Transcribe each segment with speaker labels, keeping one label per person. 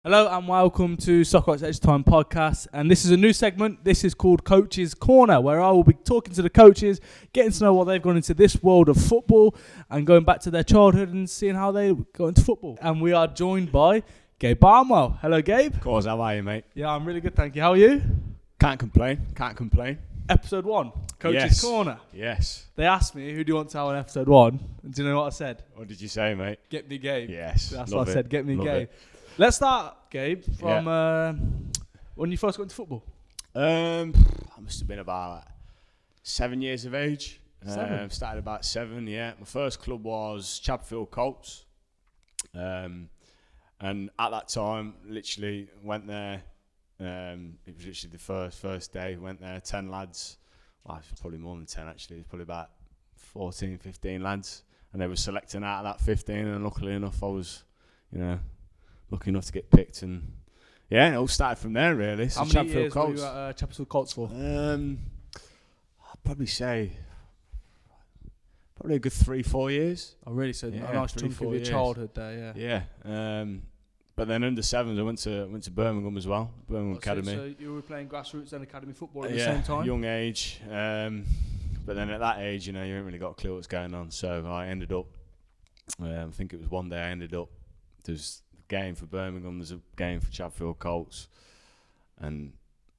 Speaker 1: Hello and welcome to SoccerRockz Edge Time podcast, and this is a new segment. This is called Coach's Corner, where I will be talking to the coaches, getting to know what they've gone into this world of football and going back to their childhood and seeing how they got into football. And we are joined by Gabe Barnwell. Hello, Gabe.
Speaker 2: Of course, how are you, mate?
Speaker 1: Yeah, I'm really good, thank you. How are you?
Speaker 2: Can't complain.
Speaker 1: Episode 1, Coach's Corner.
Speaker 2: Yes.
Speaker 1: They asked me, who do you want to have on episode 1? And do you know what I said?
Speaker 2: What did you say, mate?
Speaker 1: Get me Gabe.
Speaker 2: Yes.
Speaker 1: That's
Speaker 2: Love
Speaker 1: what I said, get me
Speaker 2: Love
Speaker 1: Gabe.
Speaker 2: it.
Speaker 1: Let's start, Gabe, from when you first got into football.
Speaker 2: I must have been about 7 years of age.
Speaker 1: 7?
Speaker 2: Started about 7, yeah. My first club was Chapfield Colts. And at that time, literally went there. It was literally the first day. Went there, 10 lads. Well, it was probably more than 10 actually. It was probably about 14, 15 lads. And they were selecting out of that 15. And luckily enough, I was, lucky enough to get picked. And yeah, it all started from there really. So
Speaker 1: how many years were you at Chapfield Colts for?
Speaker 2: I'd probably say a good 3-4 years.
Speaker 1: Oh, really? So
Speaker 2: Yeah,
Speaker 1: a nice
Speaker 2: 3-4
Speaker 1: chunk of your
Speaker 2: years.
Speaker 1: childhood there, yeah.
Speaker 2: Yeah. But then under 7s, I went to Birmingham as well, Birmingham Academy.
Speaker 1: So you were playing grassroots and academy football at the same time?
Speaker 2: Young age. But then at that age, you ain't really got a clue what's going on. So I ended up, I think it was one day I ended up, there's a game for Birmingham, there's a game for Chapfield Colts. And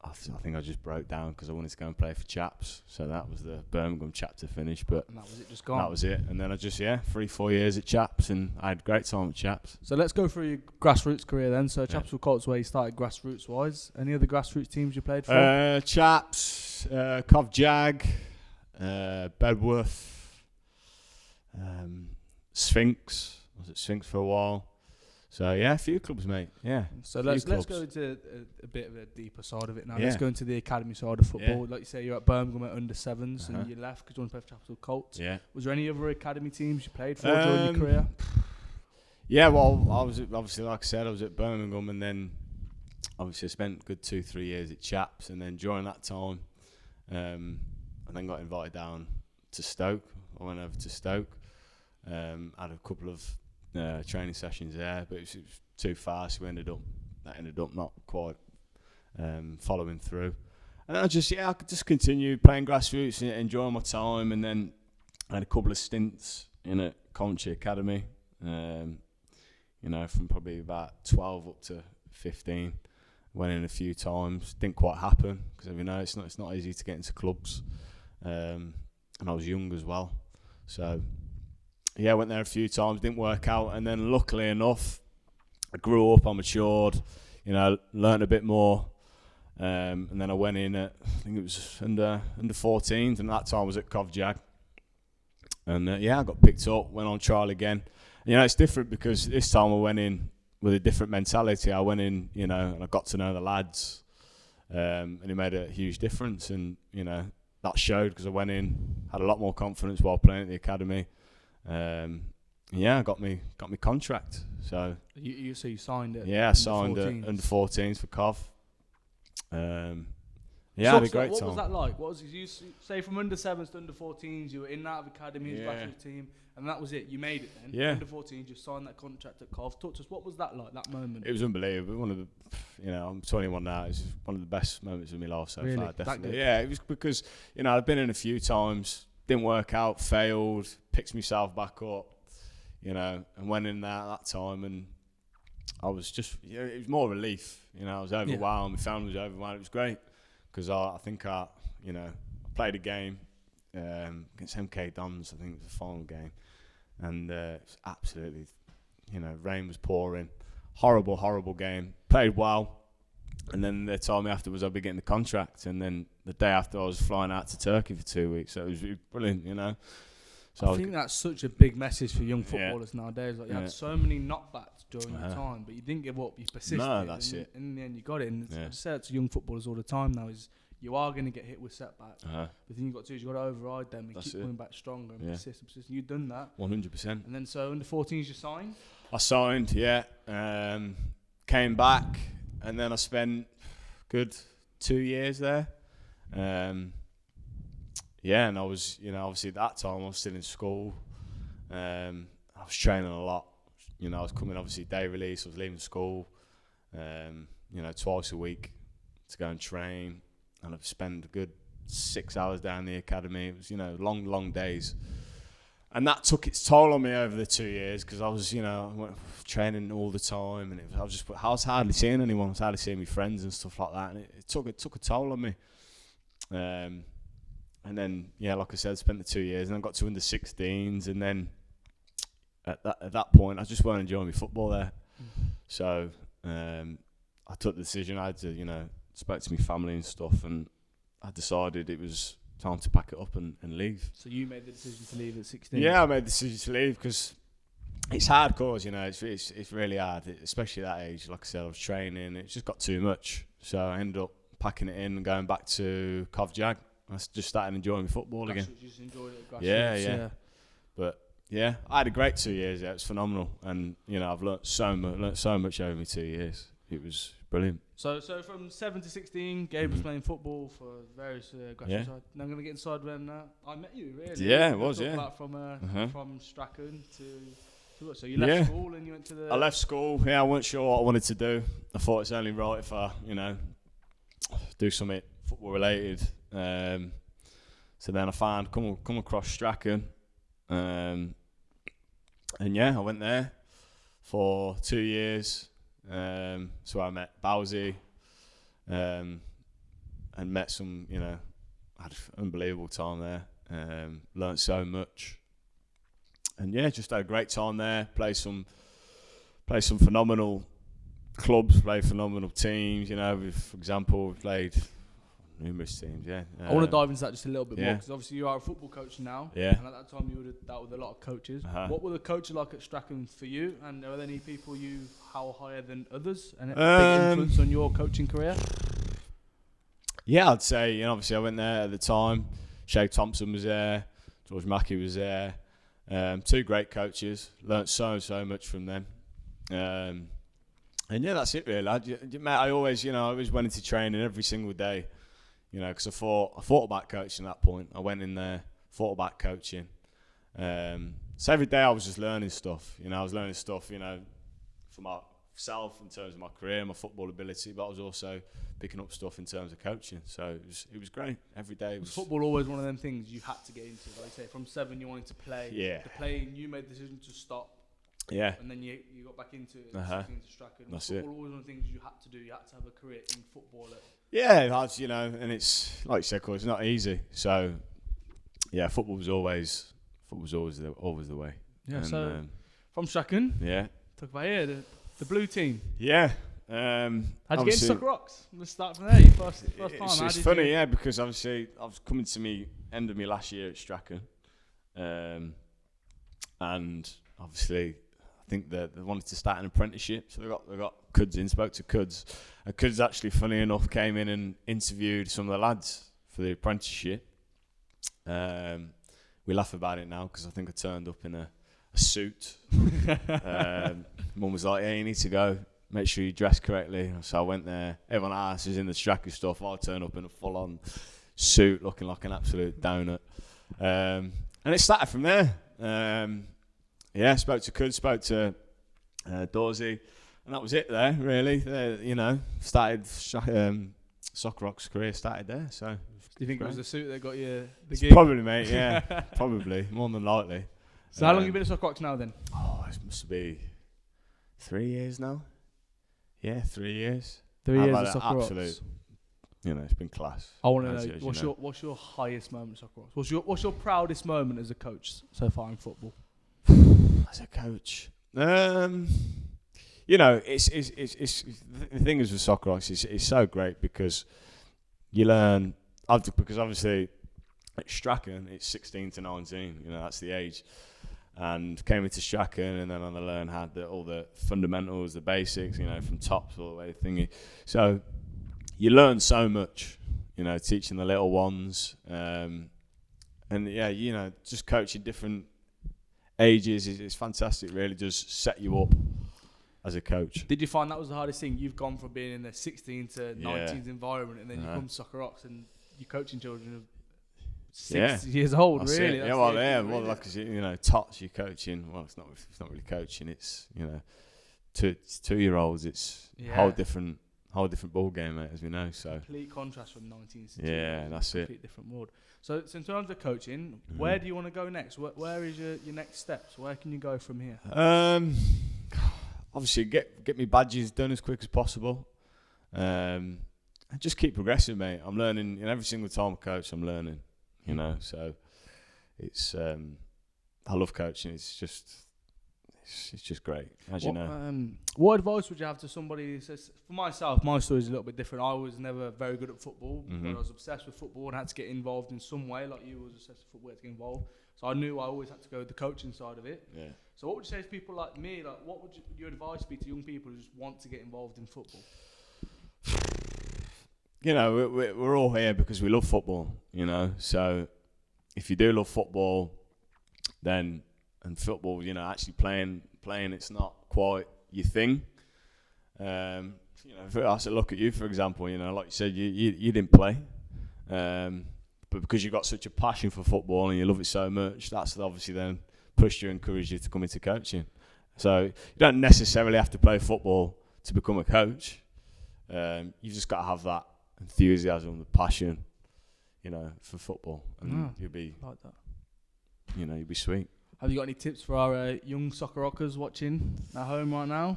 Speaker 2: I think I just broke down because I wanted to go and play for Chaps. So that was the Birmingham chapter finish. But
Speaker 1: And that was it, just gone?
Speaker 2: that was it. And then I just, 3-4 years at Chaps, and I had a great time at Chaps.
Speaker 1: So let's go through your grassroots career then. So
Speaker 2: Yeah.
Speaker 1: Chapfield Colts, where you started grassroots-wise. Any other grassroots teams you played for?
Speaker 2: Chaps, Cov Jag, Bedworth, Sphinx. I was at Sphinx for a while. So a few clubs, mate. Yeah.
Speaker 1: So
Speaker 2: few
Speaker 1: let's
Speaker 2: clubs.
Speaker 1: go into a bit of a deeper side of it now.
Speaker 2: Yeah.
Speaker 1: Let's go into the academy side of football.
Speaker 2: Yeah.
Speaker 1: Like you say, you're at Birmingham at under 7s
Speaker 2: Uh-huh.
Speaker 1: and you left because you wanted to play for Chapfield Colts.
Speaker 2: Yeah.
Speaker 1: Was there any other academy teams you played for during your career?
Speaker 2: Yeah, well, I was obviously, like I said, I was at Birmingham, and then obviously I spent a good 2-3 years at Chaps, and then during that time, I then got invited down to Stoke. I went over to Stoke, had a couple of training sessions there, but it was too far, so that ended up not quite following through. And I could just continue playing grassroots and enjoying my time, and then I had a couple of stints in at Coventry Academy. From probably about 12 up to 15, went in a few times. Didn't quite happen because it's not easy to get into clubs, and I was young as well. So I went there a few times, didn't work out, and then luckily enough, I grew up, I matured, learnt a bit more, and then I went in at, I think it was under 14s, and at that time I was at Cov Jag, and I got picked up, went on trial again. It's different because this time I went in with a different mentality. I went in, and I got to know the lads, and it made a huge difference. And that showed because I went in, had a lot more confidence while playing at the academy. I got me contract. So
Speaker 1: You signed it?
Speaker 2: I signed it under 14s for Cov. I had a great
Speaker 1: what
Speaker 2: time.
Speaker 1: was that like? What was it? You say from under 7s to under 14s, you were in that academy, grassroots team, and that was it. You made it then.
Speaker 2: Yeah.
Speaker 1: Under 14s, you signed that contract at Cov. Talk to us. What was that like? That moment?
Speaker 2: It was unbelievable. One of the, I'm 21 now. It's one of the best moments of my life so
Speaker 1: Really?
Speaker 2: far. Definitely.
Speaker 1: That
Speaker 2: Yeah, it was because I've been in a few times, didn't work out, failed, picked myself back up, and went in there at that time, and I was just, it was more relief. I was overwhelmed. My family was overwhelmed. It was great because I think I played a game against MK Dons. I think it was the final game, and it was absolutely, rain was pouring, horrible game. Played well, and then they told me afterwards I'd be getting the contract, and then the day after I was flying out to Turkey for 2 weeks. So it was brilliant, So
Speaker 1: I think that's such a big message for young footballers nowadays. Like you had so many knockbacks during your time, but you didn't give up. You persisted.
Speaker 2: No, that's it.
Speaker 1: And in the end, you got it. And I say it to young footballers all the time now: is you are going to get hit with setbacks. The thing you've got to do is you've got to override them and keep coming back stronger and persist. You've done that.
Speaker 2: 100%.
Speaker 1: And then so under 14s, you signed.
Speaker 2: I signed, came back, and then I spent good 2 years there. And I was, obviously at that time I was still in school. I was training a lot. I was coming obviously day release. I was leaving school. twice a week to go and train, and I've spent a good 6 hours down the academy. It was, long days. And that took its toll on me over the 2 years, because I was, training all the time, and I was hardly seeing anyone. I was hardly seeing my friends and stuff like that, and it took a toll on me. And then, like I said, spent the 2 years, and then got to under 16s, and then at that point, I just weren't enjoying my football there. So I took the decision. I had to, spoke to my family and stuff, and I decided it was time to pack it up and leave.
Speaker 1: So you made the decision to leave at 16?
Speaker 2: Yeah, I made the decision to leave because it's hard cause, it's really hard, especially at that age. Like I said, I was training, it just got too much. So I ended up packing it in and going back to Cov Jag. I just started enjoying football again.
Speaker 1: You just enjoyed it?
Speaker 2: Yeah. But yeah, I had a great 2 years. Yeah, it was phenomenal, and I've learnt so much over my 2 years. It was brilliant.
Speaker 1: So from 7 to 16, Gabe was playing football for various grassroots sides. Now I'm going to get inside when I met you, really.
Speaker 2: Yeah, it was, yeah.
Speaker 1: From Strachan to what? So you left school and you went to the...
Speaker 2: I left school, I wasn't sure what I wanted to do. I thought it's only right if I, do something football related. So then I come across Strachan. I went there for 2 years. So I met Bowsy, and met some, had an unbelievable time there. Learnt so much, and just had a great time there. Played some phenomenal clubs, played phenomenal teams. For example, we played numerous teams.
Speaker 1: I want to dive into that just a little bit more, because obviously you are a football coach now. And at that time you would have dealt with a lot of coaches. What were the coaches like at Strachan for you? And are there any people how higher than others, and a big influence on your coaching career?
Speaker 2: Yeah, I'd say, obviously I went there at the time. Shay Thompson was there, George Mackey was there. Two great coaches. Learnt so much from them. And that's it really. I always went into training every single day. Because I thought about coaching at that point. I went in there, thought about coaching. So every day I was just learning stuff. I was learning stuff, for myself in terms of my career, my football ability, but I was also picking up stuff in terms of coaching. So it was great. Every day was
Speaker 1: football always one of them things you had to get into. Like I say, from 7 you wanted to play.
Speaker 2: Yeah.
Speaker 1: The playing, you made the decision to stop.
Speaker 2: Yeah.
Speaker 1: And then you got back into it, into Strachan.
Speaker 2: That's
Speaker 1: football
Speaker 2: it.
Speaker 1: Always one of the things you had to do. You had to have a career in football.
Speaker 2: Yeah, that's, and it's like you said, Corey, it's not easy. So yeah, football was always the way.
Speaker 1: Yeah.
Speaker 2: And,
Speaker 1: so from Strachan, talk about here the blue team.
Speaker 2: Yeah.
Speaker 1: How'd you get into SoccerRockz? Let's start from there. Your first time.
Speaker 2: It's funny, because obviously I was coming to me end of my last year at Strachan, and obviously I think they wanted to start an apprenticeship, so they got Cuds in, spoke to Cuds. And Cuds actually, funny enough, came in and interviewed some of the lads for the apprenticeship. We laugh about it now because I think I turned up in a suit. Mum was like, "Yeah, you need to go. Make sure you dress correctly." So I went there. Everyone else is in the Strachan stuff. I turned up in a full-on suit, looking like an absolute donut. And it started from there. Spoke to Cuds, spoke to Dorsey, and that was it there, really. Started SoccerRockz career started there. So
Speaker 1: do you think it was the suit that got you the
Speaker 2: gig?
Speaker 1: gig?
Speaker 2: Probably, mate, yeah. Probably, more than likely.
Speaker 1: So how long have you been at SoccerRockz now then?
Speaker 2: It must be 3 years now. Yeah, 3 years.
Speaker 1: 3 years at SoccerRockz.
Speaker 2: Absolute, it's been class.
Speaker 1: I want to know, what's your highest moment at SoccerRockz? What's your proudest moment as a coach so far in football?
Speaker 2: As a coach, it's the thing is with SoccerRockz, it's so great because you learn. Because obviously at Strachan it's 16 to 19. That's the age, and came into Strachan, and then I learned all the fundamentals, the basics. From tops all the way thingy. So you learn so much. Teaching the little ones, and just coaching different ages is fantastic. Really does set you up as a coach.
Speaker 1: Did you find that was the hardest thing? You've gone from being in the 16 to 19s environment, and then you come to SoccerRockz and you're coaching children of 6 years old.
Speaker 2: That's
Speaker 1: really?
Speaker 2: It. Well, like tots you're coaching. Well, it's not really coaching. It's 2-year-olds, it's whole different ball game, mate, as we know. So
Speaker 1: complete contrast from 1960.
Speaker 2: Yeah, that's it.
Speaker 1: Complete different world. So in terms of coaching, where do you want to go next? Where is your next steps? Where can you go from here?
Speaker 2: Obviously, get me badges done as quick as possible. And just keep progressing, mate. I'm learning, every single time I coach, I'm learning, so it's, I love coaching. It's just great, as you know.
Speaker 1: What advice would you have to somebody who says, for myself, my story is a little bit different. I was never very good at football, but I was obsessed with football and had to get involved in some way, like you was obsessed with football, had to get involved. So I knew I always had to go with the coaching side of it.
Speaker 2: Yeah.
Speaker 1: So what would you say to people like me? Like, what would your advice be to young people who just want to get involved in football?
Speaker 2: We're all here because we love football, So if you do love football, then, and football, actually playing, it's not quite your thing. If I was to look at you, for example, like you said, you didn't play. But because you've got such a passion for football and you love it so much, that's obviously then pushed you and encouraged you to come into coaching. So you don't necessarily have to play football to become a coach. You've just got to have that enthusiasm, the passion, for football, and you'll be
Speaker 1: like that.
Speaker 2: You'll be sweet.
Speaker 1: Have you got any tips for our young SoccerRockz watching at home right now?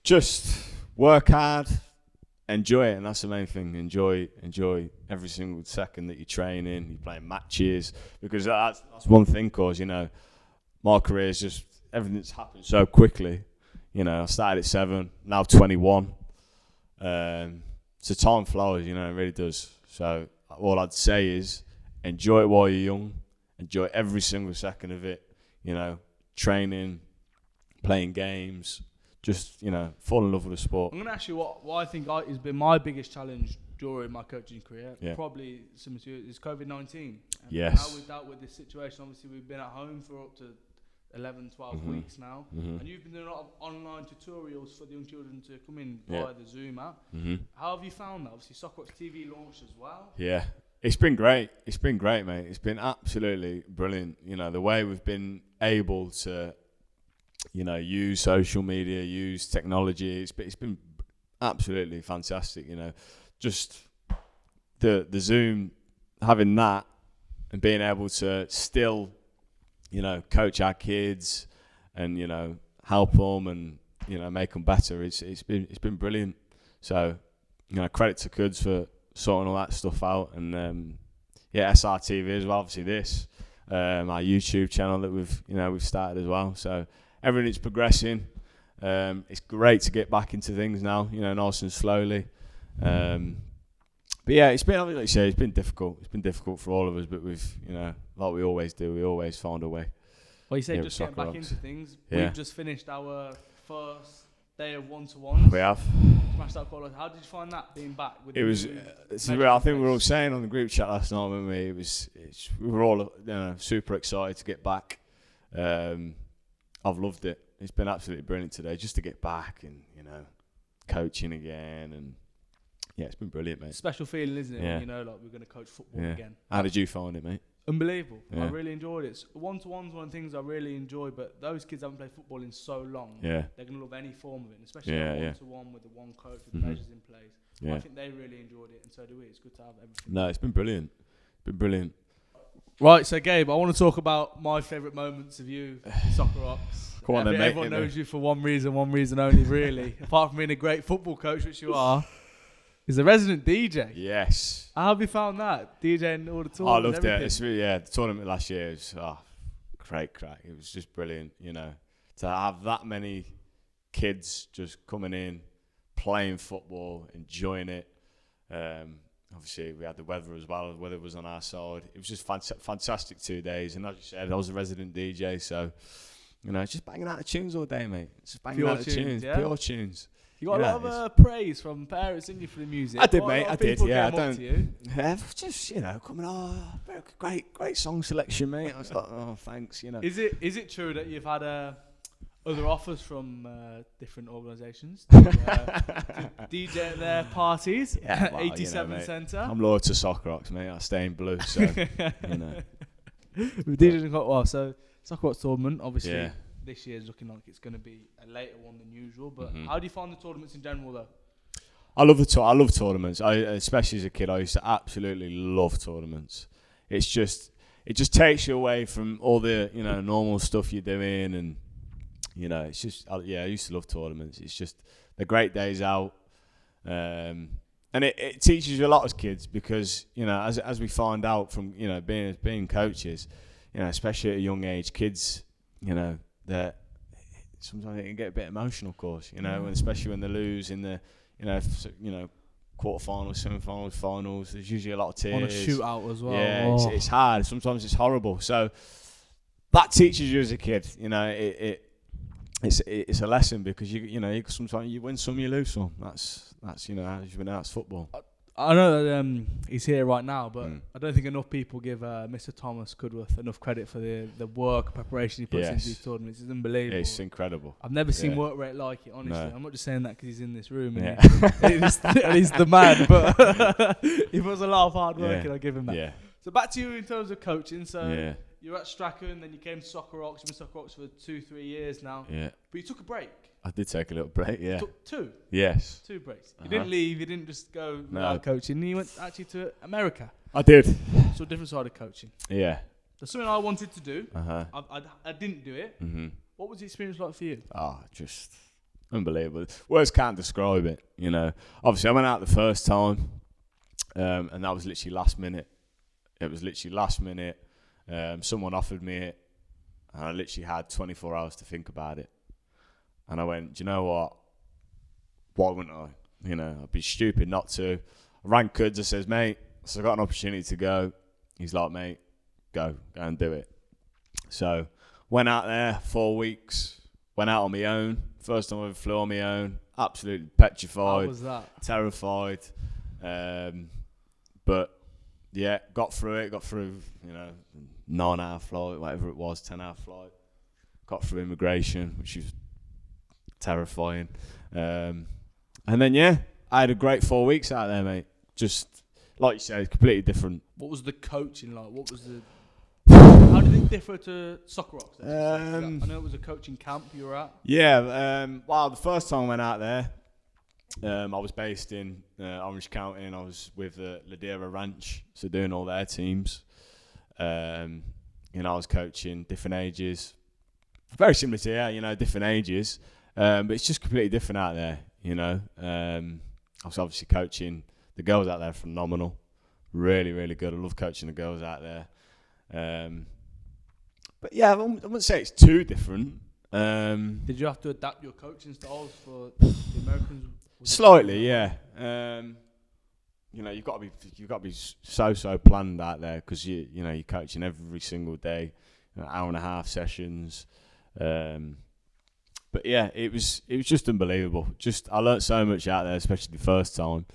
Speaker 2: Just work hard, enjoy it, and that's the main thing. Enjoy every single second that you're training, you're playing matches, because that's one thing. Cause my career is just everything's happened so quickly. I started at 7, now 21. So time flies, it really does. So all I'd say is enjoy it while you're young. Enjoy every single second of it. Training, playing games. Just fall in love with the sport.
Speaker 1: I'm going to ask you what I think has been my biggest challenge during my coaching career.
Speaker 2: Yeah.
Speaker 1: Probably similar to you, is COVID-19.
Speaker 2: Yes.
Speaker 1: How we've dealt with this situation. Obviously, we've been at home for up to 11, 12 weeks now. And you've been doing a lot of online tutorials for the young children to come in via the Zoom app. How have you found that? Obviously, SoccerRockz TV launched as well.
Speaker 2: Yeah. It's been great. It's been great, mate. It's been absolutely brilliant. The way we've been able to, use social media, use technology. It's been absolutely fantastic. Just the Zoom, having that and being able to still, coach our kids and help them and make them better. It's been brilliant. So credit to Kuds for sorting all that stuff out, and SRTV as well. Obviously this, our YouTube channel that we've started as well. So everything's progressing. It's great to get back into things now, nice and slowly. But yeah, it's been, like you say, it's been difficult. It's been difficult for all of us, but we've, like we always do, we always found a way.
Speaker 1: Well, you said just getting back into things.
Speaker 2: Yeah.
Speaker 1: We've just finished our first day of one-to-ones.
Speaker 2: We have.
Speaker 1: Smashed out quite a lot. How did you find that, being back? With
Speaker 2: It was. I think we were all saying on the group chat last night, weren't we? We were all super excited to get back. I've loved it. It's been absolutely brilliant today, just to get back and coaching again, and yeah, it's been brilliant, mate.
Speaker 1: Special feeling, isn't it?
Speaker 2: Yeah.
Speaker 1: When like we're going to coach football again.
Speaker 2: How did you find it, mate?
Speaker 1: Unbelievable.
Speaker 2: Yeah.
Speaker 1: I really enjoyed it. One-to-one's one of the things I really enjoy, but those kids haven't played football in so long.
Speaker 2: Yeah.
Speaker 1: They're going to love any form of it, especially one-to-one with the one coach with the measures in place.
Speaker 2: Yeah.
Speaker 1: I think they really enjoyed it, and so do we. It's good to have everything.
Speaker 2: No, it's been brilliant.
Speaker 1: Right, so Gabe, I want to talk about my favourite moments of you, SoccerRockz.
Speaker 2: Come on then, mate.
Speaker 1: Everyone knows you for one reason only, really. Apart from being a great football coach, which you are, is a resident DJ.
Speaker 2: Yes.
Speaker 1: How have you found that? DJing all the tournaments?
Speaker 2: I loved it. It's really, the tournament last year was great crack. It was just brilliant, to have that many kids just coming in, playing football, enjoying it. Obviously, we had the weather as well. The weather was on our side. It was just fantastic 2 days. And as you said, I was a resident DJ, so just banging out the tunes all day, mate. Just banging
Speaker 1: Pure
Speaker 2: out the tunes,
Speaker 1: yeah?
Speaker 2: pure tunes.
Speaker 1: You got a lot of praise from parents, didn't you, for the music?
Speaker 2: I did, mate. I did. Yeah, I don't.
Speaker 1: Just
Speaker 2: coming. Great song selection, mate. I was like, thanks.
Speaker 1: Is it true that you've had other offers from different organisations to DJ at their parties?
Speaker 2: Yeah, well,
Speaker 1: 87 Centre.
Speaker 2: I'm loyal to SoccerRockz, mate. I stay in blue, so
Speaker 1: We've DJed quite well. So SoccerRockz tournament, obviously.
Speaker 2: Yeah.
Speaker 1: this year's looking like it's going to be a later one than usual. But
Speaker 2: Mhm.
Speaker 1: how do you find the tournaments in general, though?
Speaker 2: I love tournaments. Especially as a kid, I used to absolutely love tournaments. It just takes you away from all the normal stuff you're doing, and it's just I used to love tournaments. It's just the great days out, and it teaches you a lot as kids because as we find out from being coaches, especially at a young age, kids that sometimes they can get a bit emotional, of course, and especially when they lose in the quarterfinals, semi-finals, finals. There's usually a lot of tears.
Speaker 1: On a shootout as well.
Speaker 2: Yeah, it's hard. Sometimes it's horrible. So that teaches you as a kid. It's a lesson because you sometimes you win some, you lose some. That's that's football.
Speaker 1: I know that he's here right now, but I don't think enough people give Mr. Thomas Goodworth enough credit for the work, preparation he puts into these tournaments. It's unbelievable.
Speaker 2: It's incredible.
Speaker 1: I've never seen work rate like it, honestly.
Speaker 2: No.
Speaker 1: I'm not just saying that because he's in this room
Speaker 2: Yeah.
Speaker 1: and he's the man, but he puts a lot of hard work and I give him that.
Speaker 2: Yeah.
Speaker 1: So back to you in terms of coaching. So you were at Strachan, then you came to SoccerRockz. You've been SoccerRockz for 2-3 years now.
Speaker 2: Yeah.
Speaker 1: But you took a break.
Speaker 2: I did take a little break, yeah.
Speaker 1: Took two?
Speaker 2: Yes.
Speaker 1: 2 breaks. You didn't leave, you didn't just go without coaching. You went actually to America.
Speaker 2: I did.
Speaker 1: So a different side of coaching.
Speaker 2: Yeah.
Speaker 1: There's something I wanted to do.
Speaker 2: Uh-huh.
Speaker 1: I didn't do it.
Speaker 2: Mm-hmm.
Speaker 1: What was the experience like for you?
Speaker 2: Oh, just unbelievable. Words can't describe it, Obviously, I went out the first time, and that was literally last minute. It was literally last minute. Someone offered me it, and I literally had 24 hours to think about it. And I went, do you know what? Why wouldn't I? I'd be stupid not to. I rang Kuds, I says, mate, so I got an opportunity to go. He's like, mate, go and do it. So went out there 4 weeks, went out on my own. First time I ever flew on my own. Absolutely petrified.
Speaker 1: How was that?
Speaker 2: Terrified. But yeah, got through it. Got through, 9-hour flight, whatever it was, 10-hour flight. Got through immigration, which was terrifying. And then, I had a great 4 weeks out there, mate. Just, like you said, completely different.
Speaker 1: What was the coaching like? How did it differ to SoccerRockz? I know it was a coaching camp you were at.
Speaker 2: Yeah, well, the first time I went out there, I was based in Orange County, and I was with Ladera Ranch, so doing all their teams. I was coaching different ages. Very similar to here, different ages. But it's just completely different out there, I was obviously coaching. The girls out there are phenomenal. Really, really good. I love coaching the girls out there. But yeah, I wouldn't say it's too different.
Speaker 1: Did you have to adapt your coaching styles for the Americans?
Speaker 2: Slightly, yeah. You've got to be so planned out there because you're coaching every single day, hour and a half sessions. But yeah, it was just unbelievable. I learnt so much out there, especially the first time.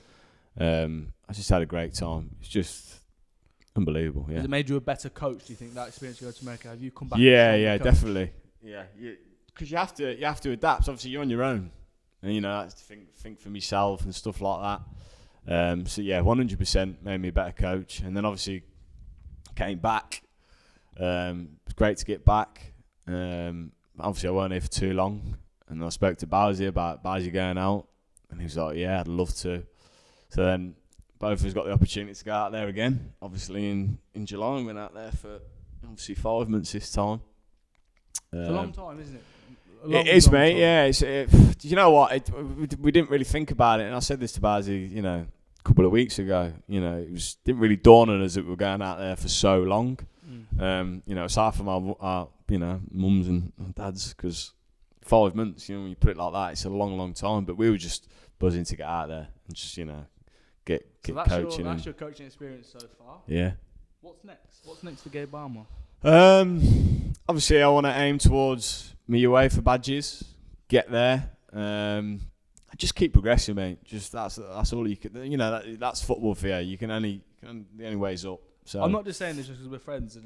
Speaker 2: I just had a great time. It's just unbelievable. Yeah.
Speaker 1: Has it made you a better coach? Do you think that experience to go to America? Have you come back?
Speaker 2: Yeah, definitely. Yeah, because you have to adapt. Obviously, you're on your own, and I have to think for myself and stuff like that. So yeah, 100% made me a better coach. And then obviously came back. It was great to get back. Obviously, I weren't here for too long, and I spoke to Bowsy about Bowsy going out, and he was like, "Yeah, I'd love to." So then both of us got the opportunity to go out there again. Obviously, in July, we went out there for obviously 5 months this time.
Speaker 1: It's a long time, isn't it?
Speaker 2: It is, mate. Yeah. You know what? We didn't really think about it, and I said this to Bowsy, a couple of weeks ago. It didn't really dawn on us that we were going out there for so long. It's hard for our mums and dads because 5 months, when you put it like that, it's a long time. But we were just buzzing to get out there and just, get coaching.
Speaker 1: That's your coaching experience so far.
Speaker 2: Yeah.
Speaker 1: What's next? What's next for Gabe Barnwell?
Speaker 2: Obviously, I want to aim towards my UEFA badges. Get there. Just keep progressing, mate. Just that's all you can. That's football for you. You can only the only way's up. So
Speaker 1: I'm not just saying this just because we're friends,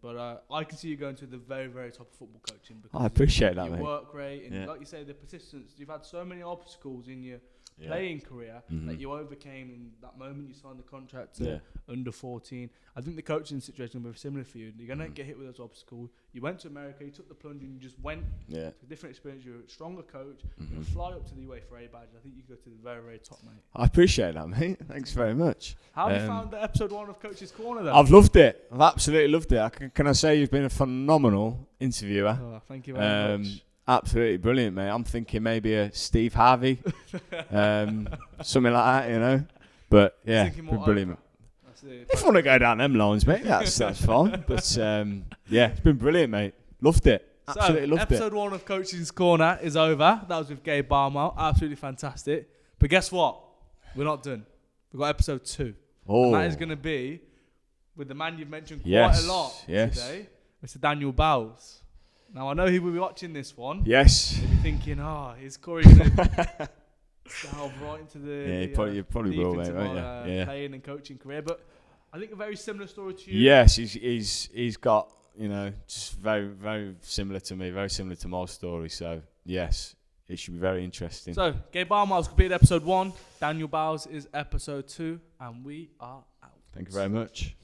Speaker 1: but I can see you going to the very, very top of football coaching. Because
Speaker 2: I appreciate that,
Speaker 1: your
Speaker 2: mate.
Speaker 1: Work rate and like you say, the persistence. You've had so many obstacles in your playing career that you overcame in that moment you signed the contract to under 14. I think the coaching situation will be similar for you. You're going to get hit with those obstacles. You went to America, you took the plunge and you just went to a different experience. You're a stronger coach. You fly up to the UEFA A badge. I think you go to the very, very top, mate.
Speaker 2: I appreciate that, mate. Thanks very much.
Speaker 1: How have you found the episode 1 of Coach's Corner, though?
Speaker 2: I've loved it. I've absolutely loved it. Can I say you've been a phenomenal interviewer?
Speaker 1: Oh, thank you very much.
Speaker 2: Absolutely brilliant, mate. I'm thinking maybe a Steve Harvey, something like that, you know. But yeah, brilliant. If you want to go down them lines, mate, that's fine. But yeah, it's been brilliant, mate. Loved it. Absolutely loved it.
Speaker 1: Episode 1 of Coach's Corner is over. That was with Gabe Barnwell. Absolutely fantastic. But guess what? We're not done. We've got episode 2.
Speaker 2: Oh.
Speaker 1: And that is going to be with the man you've mentioned quite a lot today, Mr. Daniel Bowles. Now, I know he will be watching this one.
Speaker 2: Yes.
Speaker 1: He'll be thinking, is Corey going to delve right into the
Speaker 2: you probably will, mate, won't you?
Speaker 1: Playing and coaching career. But I think a very similar story to you.
Speaker 2: Yes, he's got, just very, very similar to me, very similar to my story. So, yes, it should be very interesting.
Speaker 1: So, Gabe Barnwell's completed episode 1. Daniel Bowles is episode 2. And we are out.
Speaker 2: Thank you very much.